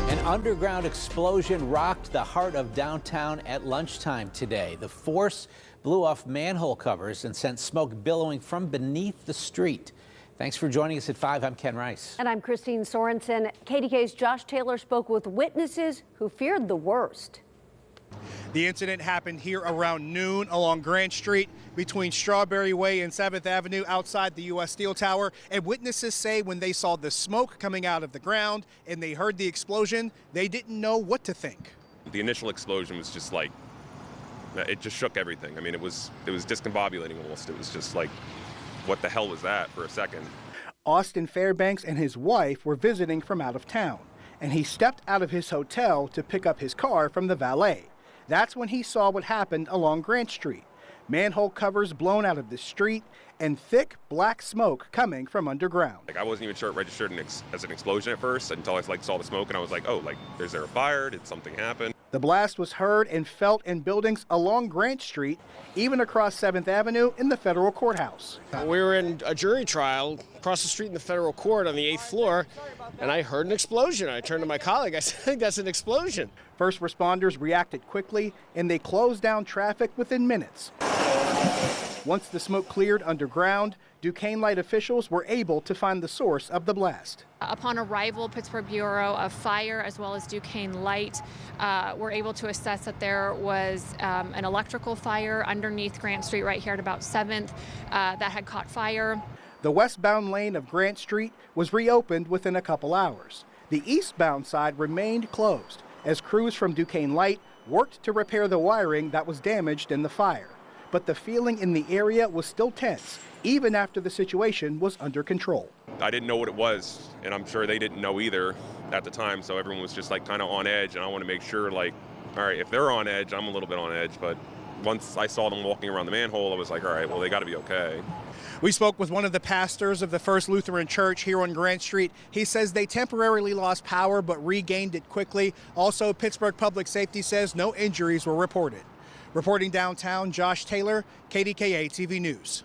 An underground explosion rocked the heart of downtown at lunchtime today. The force blew off manhole covers and sent smoke billowing from beneath the street. Thanks for joining us at 5. I'm Ken Rice. And I'm Christine Sorensen. KDKA's Josh Taylor spoke with witnesses who feared the worst. The incident happened here around noon along Grant Street between Strawberry Way and 7th Avenue outside the U.S. Steel Tower. And witnesses say when they saw the smoke coming out of the ground and they heard the explosion, they didn't know what to think. The initial explosion was just like, it just shook everything. I mean, it was discombobulating almost. It was just like, what the hell was that for a second? Austin Fairbanks and his wife were visiting from out of town, and he stepped out of his hotel to pick up his car from the valet. That's when he saw what happened along Grant Street. Manhole covers blown out of the street and thick black smoke coming from underground. I wasn't even sure it registered as an explosion at first until I saw the smoke, and I was like, oh, is there a fire? Did something happen? The blast was heard and felt in buildings along Grant Street, even across 7th Avenue in the federal courthouse. We were in a jury trial across the street in the federal court on the 8th floor, and I heard an explosion. I turned to my colleague. I said, I think that's an explosion. First responders reacted quickly, and they closed down traffic within minutes. Once the smoke cleared underground, Duquesne Light officials were able to find the source of the blast. Upon arrival, Pittsburgh Bureau of Fire as well as Duquesne Light were able to assess that there was an electrical fire underneath Grant Street right here at about 7th that had caught fire. The westbound lane of Grant Street was reopened within a couple hours. The eastbound side remained closed as crews from Duquesne Light worked to repair the wiring that was damaged in the fire. But the feeling in the area was still tense, even after the situation was under control. I didn't know what it was, and I'm sure they didn't know either at the time, so everyone was just kind of on edge, and I want to make sure, all right, if they're on edge, I'm a little bit on edge, but once I saw them walking around the manhole, I was like, all right, well, they got to be okay. We spoke with one of the pastors of the First Lutheran Church here on Grant Street. He says they temporarily lost power but regained it quickly. Also, Pittsburgh Public Safety says no injuries were reported. Reporting downtown, Josh Taylor, KDKA-TV News.